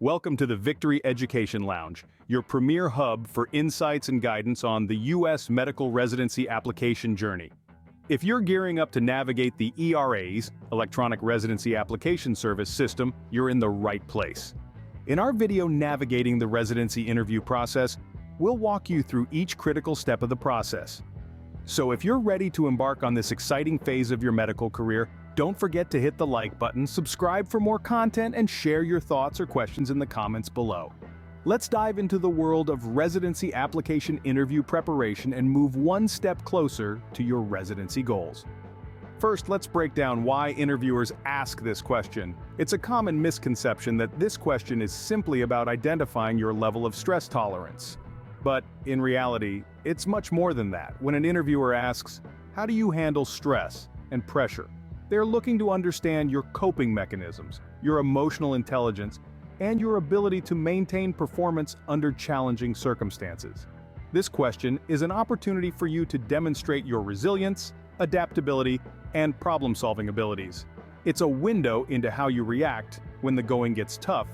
Welcome to the Victory Education Lounge, your premier hub for insights and guidance on the U.S. medical residency application journey. If you're gearing up to navigate the ERA's, Electronic Residency Application Service system, you're in the right place. In our video navigating the residency interview process, we'll walk you through each critical step of the process. So if you're ready to embark on this exciting phase of your medical career, don't forget to hit the like button, subscribe for more content, and share your thoughts or questions in the comments below. Let's dive into the world of residency application interview preparation and move one step closer to your residency goals. First, let's break down why interviewers ask this question. It's a common misconception that this question is simply about identifying your level of stress tolerance. But in reality, it's much more than that. When an interviewer asks, "How do you handle stress and pressure?" They're looking to understand your coping mechanisms, your emotional intelligence, and your ability to maintain performance under challenging circumstances. This question is an opportunity for you to demonstrate your resilience, adaptability, and problem-solving abilities. It's a window into how you react when the going gets tough,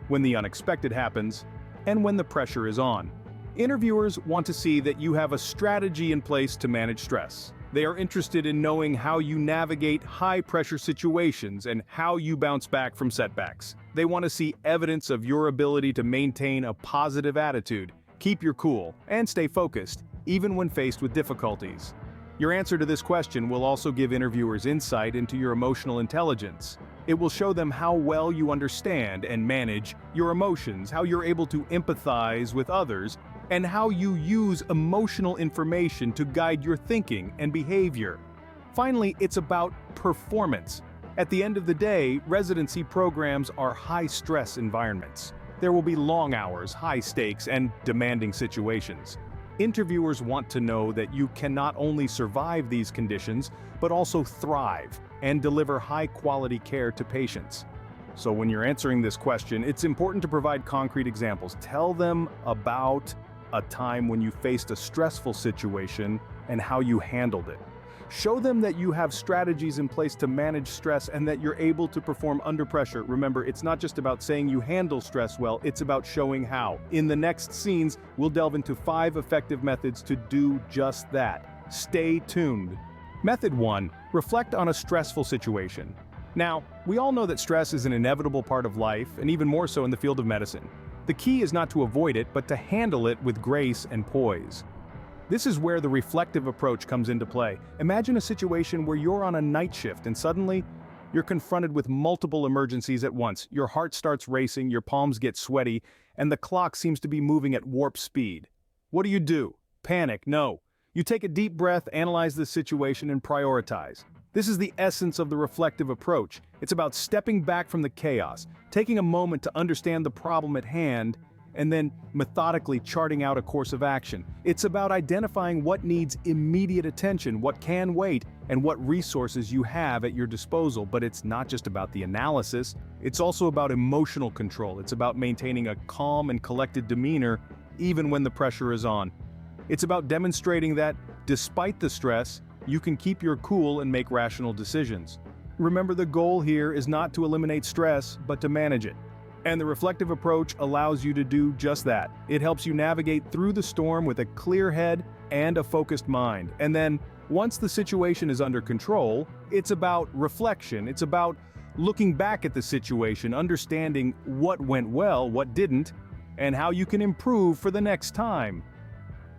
when the unexpected happens, and when the pressure is on. Interviewers want to see that you have a strategy in place to manage stress. They are interested in knowing how you navigate high-pressure situations and how you bounce back from setbacks. They want to see evidence of your ability to maintain a positive attitude, keep your cool, and stay focused, even when faced with difficulties. Your answer to this question will also give interviewers insight into your emotional intelligence. It will show them how well you understand and manage your emotions, how you're able to empathize with others, and how you use emotional information to guide your thinking and behavior. Finally, it's about performance. At the end of the day, residency programs are high-stress environments. There will be long hours, high stakes, and demanding situations. Interviewers want to know that you can not only survive these conditions, but also thrive and deliver high-quality care to patients. So when you're answering this question, it's important to provide concrete examples. Tell them about a time when you faced a stressful situation and how you handled it. Show them that you have strategies in place to manage stress and that you're able to perform under pressure. Remember, it's not just about saying you handle stress well, it's about showing how. In the next scenes, we'll delve into 5 effective methods to do just that. Stay tuned. Method 1. Reflect on a stressful situation. Now, we all know that stress is an inevitable part of life, and even more so in the field of medicine. The key is not to avoid it, but to handle it with grace and poise. This is where the reflective approach comes into play. Imagine a situation where you're on a night shift and suddenly you're confronted with multiple emergencies at once. Your heart starts racing, your palms get sweaty, and the clock seems to be moving at warp speed. What do? Panic? No. You take a deep breath, analyze the situation, and prioritize. This is the essence of the reflective approach. It's about stepping back from the chaos, taking a moment to understand the problem at hand, and then methodically charting out a course of action. It's about identifying what needs immediate attention, what can wait, and what resources you have at your disposal. But it's not just about the analysis, it's also about emotional control. It's about maintaining a calm and collected demeanor even when the pressure is on. It's about demonstrating that, despite the stress, you can keep your cool and make rational decisions. Remember, the goal here is not to eliminate stress, but to manage it. And the reflective approach allows you to do just that. It helps you navigate through the storm with a clear head and a focused mind. And then, once the situation is under control, it's about reflection. It's about looking back at the situation, understanding what went well, what didn't, and how you can improve for the next time.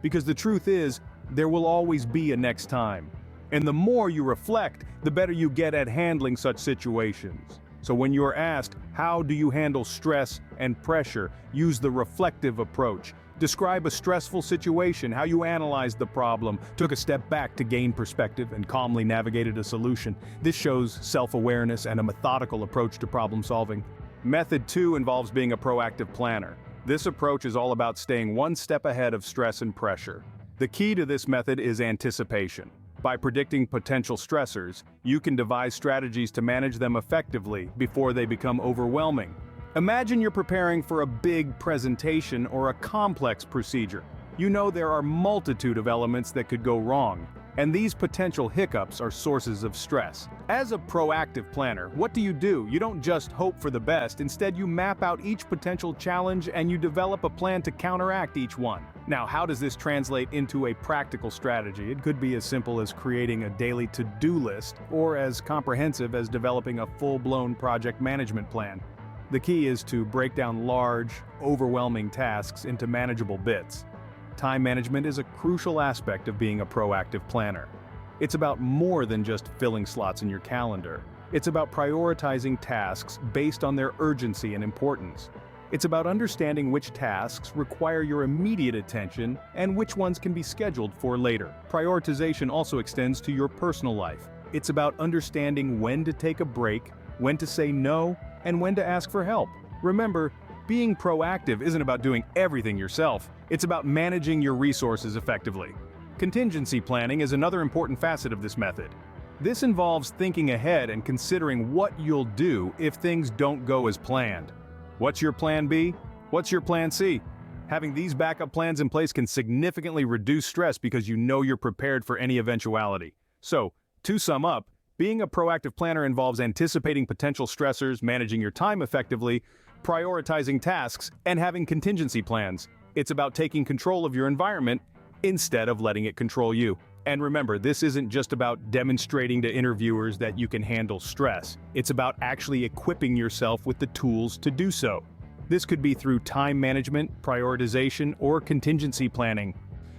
Because the truth is, there will always be a next time. And the more you reflect, the better you get at handling such situations. So when you're asked, how do you handle stress and pressure, use the reflective approach. Describe a stressful situation, how you analyzed the problem, took a step back to gain perspective, and calmly navigated a solution. This shows self-awareness and a methodical approach to problem solving. Method 2 involves being a proactive planner. This approach is all about staying one step ahead of stress and pressure. The key to this method is anticipation. By predicting potential stressors, you can devise strategies to manage them effectively before they become overwhelming. Imagine you're preparing for a big presentation or a complex procedure. You know there are a multitude of elements that could go wrong. And these potential hiccups are sources of stress. As a proactive planner, what do? You don't just hope for the best, instead you map out each potential challenge and you develop a plan to counteract each one. Now, how does this translate into a practical strategy? It could be as simple as creating a daily to-do list, or as comprehensive as developing a full-blown project management plan. The key is to break down large, overwhelming tasks into manageable bits. Time management is a crucial aspect of being a proactive planner. It's about more than just filling slots in your calendar. It's about prioritizing tasks based on their urgency and importance. It's about understanding which tasks require your immediate attention and which ones can be scheduled for later. Prioritization also extends to your personal life. It's about understanding when to take a break, when to say no, and when to ask for help. Remember, being proactive isn't about doing everything yourself. It's about managing your resources effectively. Contingency planning is another important facet of this method. This involves thinking ahead and considering what you'll do if things don't go as planned. What's your plan B? What's your plan C? Having these backup plans in place can significantly reduce stress because you know you're prepared for any eventuality. So, to sum up, being a proactive planner involves anticipating potential stressors, managing your time effectively, prioritizing tasks, and having contingency plans. It's about taking control of your environment instead of letting it control you. And remember, this isn't just about demonstrating to interviewers that you can handle stress. It's about actually equipping yourself with the tools to do so. This could be through time management, prioritization, or contingency planning.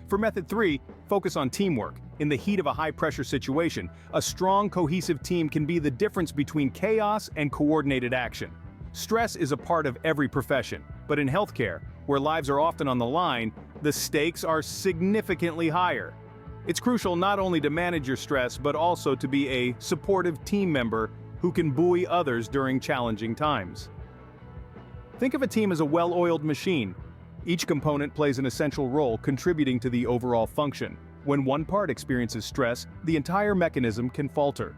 For method 3, focus on teamwork. In the heat of a high-pressure situation, a strong, cohesive team can be the difference between chaos and coordinated action. Stress is a part of every profession, but in healthcare, where lives are often on the line, the stakes are significantly higher. It's crucial not only to manage your stress, but also to be a supportive team member who can buoy others during challenging times. Think of a team as a well-oiled machine. Each component plays an essential role contributing to the overall function. When one part experiences stress, the entire mechanism can falter.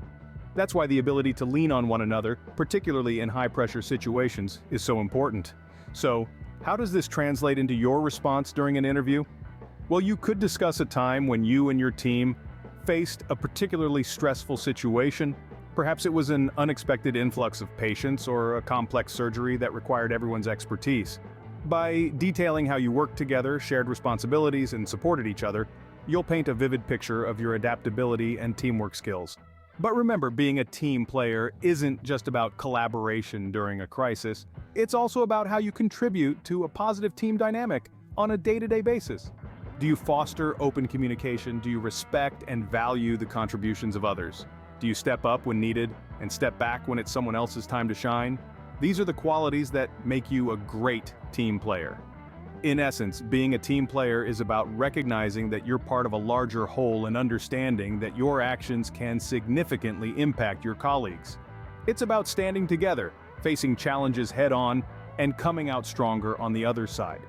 That's why the ability to lean on one another, particularly in high-pressure situations, is so important. So, how does this translate into your response during an interview? Well, you could discuss a time when you and your team faced a particularly stressful situation. Perhaps it was an unexpected influx of patients or a complex surgery that required everyone's expertise. By detailing how you worked together, shared responsibilities, and supported each other, you'll paint a vivid picture of your adaptability and teamwork skills. But remember, being a team player isn't just about collaboration during a crisis. It's also about how you contribute to a positive team dynamic on a day-to-day basis. Do you foster open communication? Do you respect and value the contributions of others? Do you step up when needed and step back when it's someone else's time to shine? These are the qualities that make you a great team player. In essence, being a team player is about recognizing that you're part of a larger whole and understanding that your actions can significantly impact your colleagues. It's about standing together, facing challenges head-on, and coming out stronger on the other side.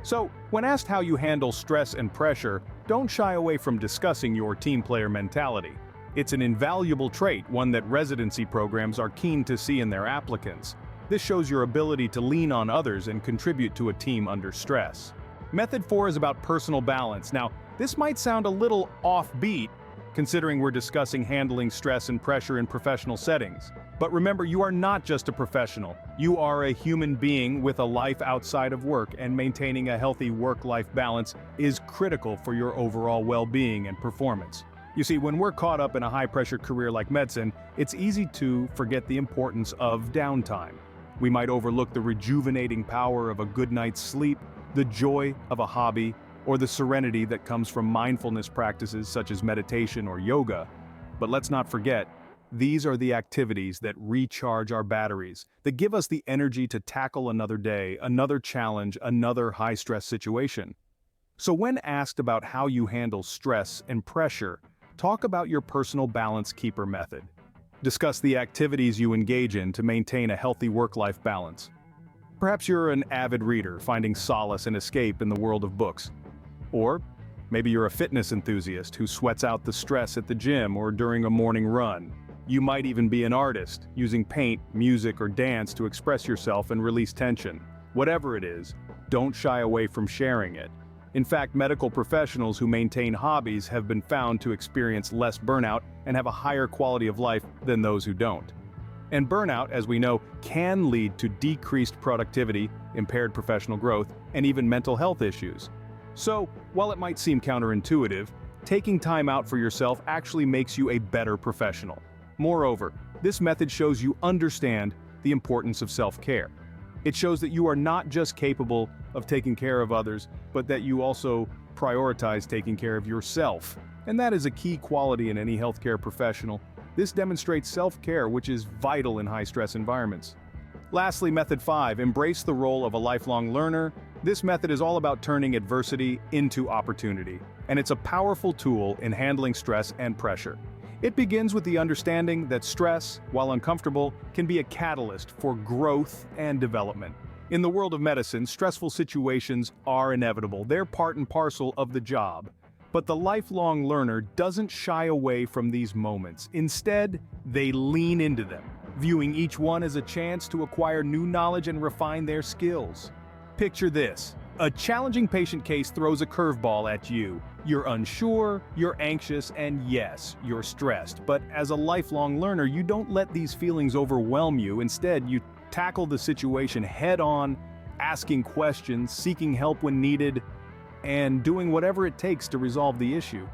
So, when asked how you handle stress and pressure, don't shy away from discussing your team player mentality. It's an invaluable trait, one that residency programs are keen to see in their applicants. This shows your ability to lean on others and contribute to a team under stress. Method 4 is about personal balance. Now, this might sound a little offbeat, considering we're discussing handling stress and pressure in professional settings. But remember, you are not just a professional. You are a human being with a life outside of work, and maintaining a healthy work-life balance is critical for your overall well-being and performance. You see, when we're caught up in a high-pressure career like medicine, it's easy to forget the importance of downtime. We might overlook the rejuvenating power of a good night's sleep, the joy of a hobby, or the serenity that comes from mindfulness practices such as meditation or yoga. But let's not forget, these are the activities that recharge our batteries, that give us the energy to tackle another day, another challenge, another high-stress situation. So when asked about how you handle stress and pressure, talk about your personal balance keeper method. Discuss the activities you engage in to maintain a healthy work-life balance. Perhaps you're an avid reader, finding solace and escape in the world of books. Or maybe you're a fitness enthusiast who sweats out the stress at the gym or during a morning run. You might even be an artist, using paint, music, or dance to express yourself and release tension. Whatever it is, don't shy away from sharing it. In fact, medical professionals who maintain hobbies have been found to experience less burnout and have a higher quality of life than those who don't. And burnout, as we know, can lead to decreased productivity, impaired professional growth, and even mental health issues. So, while it might seem counterintuitive, taking time out for yourself actually makes you a better professional. Moreover, this method shows you understand the importance of self-care. It shows that you are not just capable of taking care of others, but that you also prioritize taking care of yourself. And that is a key quality in any healthcare professional. This demonstrates self-care, which is vital in high-stress environments. Lastly, method 5, embrace the role of a lifelong learner. This method is all about turning adversity into opportunity, and it's a powerful tool in handling stress and pressure. It begins with the understanding that stress, while uncomfortable, can be a catalyst for growth and development. In the world of medicine, stressful situations are inevitable. They're part and parcel of the job. But the lifelong learner doesn't shy away from these moments. Instead, they lean into them, viewing each one as a chance to acquire new knowledge and refine their skills. Picture this. A challenging patient case throws a curveball at you. You're unsure, you're anxious, and yes, you're stressed. But as a lifelong learner, you don't let these feelings overwhelm you. Instead, you tackle the situation head-on, asking questions, seeking help when needed, and doing whatever it takes to resolve the issue.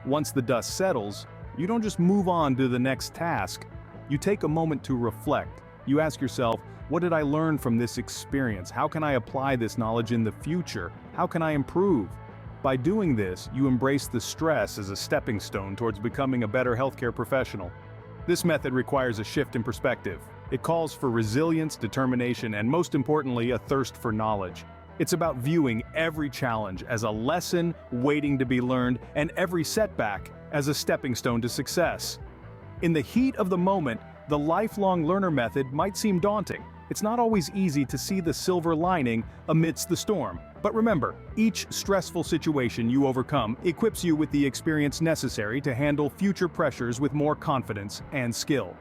Once the dust settles, you don't just move on to the next task. You take a moment to reflect. You ask yourself, what did I learn from this experience? How can I apply this knowledge in the future? How can I improve? By doing this, you embrace the stress as a stepping stone towards becoming a better healthcare professional. This method requires a shift in perspective. It calls for resilience, determination, and most importantly, a thirst for knowledge. It's about viewing every challenge as a lesson waiting to be learned and every setback as a stepping stone to success. In the heat of the moment, the lifelong learner method might seem daunting. It's not always easy to see the silver lining amidst the storm. But remember, each stressful situation you overcome equips you with the experience necessary to handle future pressures with more confidence and skill.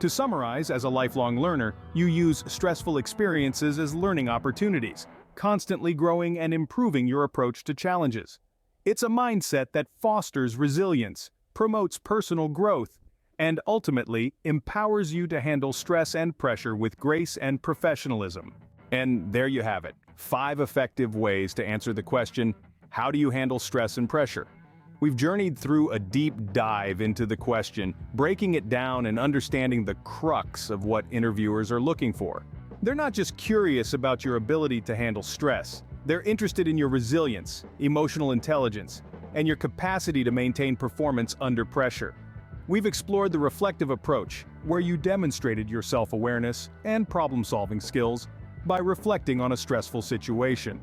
To summarize, as a lifelong learner, you use stressful experiences as learning opportunities, constantly growing and improving your approach to challenges. It's a mindset that fosters resilience, promotes personal growth, and ultimately empowers you to handle stress and pressure with grace and professionalism. And there you have it, 5 effective ways to answer the question, how do you handle stress and pressure? We've journeyed through a deep dive into the question, breaking it down and understanding the crux of what interviewers are looking for. They're not just curious about your ability to handle stress. They're interested in your resilience, emotional intelligence, and your capacity to maintain performance under pressure. We've explored the reflective approach, where you demonstrated your self-awareness and problem-solving skills by reflecting on a stressful situation.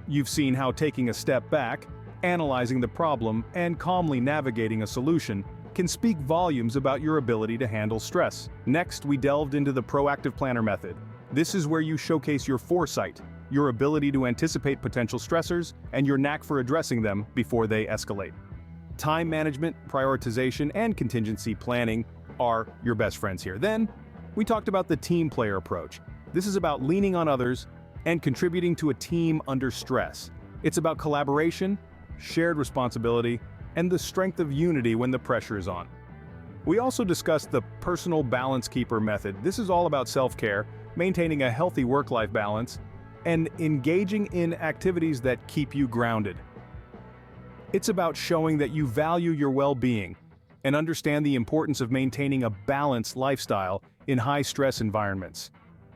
You've seen how taking a step back, analyzing the problem, and calmly navigating a solution can speak volumes about your ability to handle stress. Next, we delved into the proactive planner method. This is where you showcase your foresight, your ability to anticipate potential stressors, and your knack for addressing them before they escalate. Time management, prioritization, and contingency planning are your best friends here. Then, we talked about the team player approach. This is about leaning on others and contributing to a team under stress. It's about collaboration, shared responsibility, and the strength of unity when the pressure is on. We also discussed the personal balance keeper method. This is all about self-care, maintaining a healthy work-life balance, and engaging in activities that keep you grounded. It's about showing that you value your well-being and understand the importance of maintaining a balanced lifestyle in high-stress environments.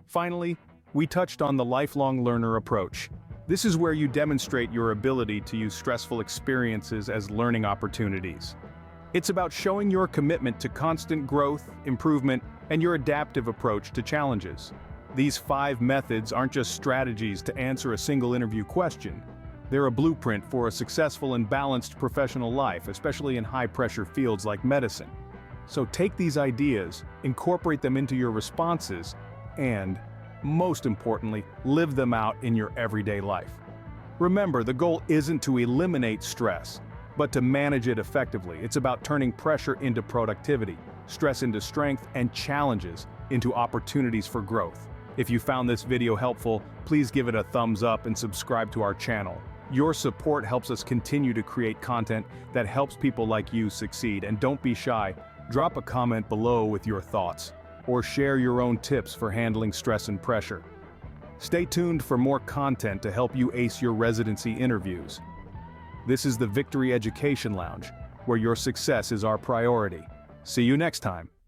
Finally, we touched on the lifelong learner approach. This is where you demonstrate your ability to use stressful experiences as learning opportunities. It's about showing your commitment to constant growth, improvement, and your adaptive approach to challenges. These 5 methods aren't just strategies to answer a single interview question. They're a blueprint for a successful and balanced professional life, especially in high-pressure fields like medicine. So take these ideas, incorporate them into your responses, and, most importantly, live them out in your everyday life. Remember, the goal isn't to eliminate stress, but to manage it effectively. It's about turning pressure into productivity, stress into strength, and challenges into opportunities for growth. If you found this video helpful, please give it a thumbs up and subscribe to our channel. Your support helps us continue to create content that helps people like you succeed, and don't be shy. Drop a comment below with your thoughts, or share your own tips for handling stress and pressure. Stay tuned for more content to help you ace your residency interviews. This is the Victory Education Lounge, where your success is our priority. See you next time.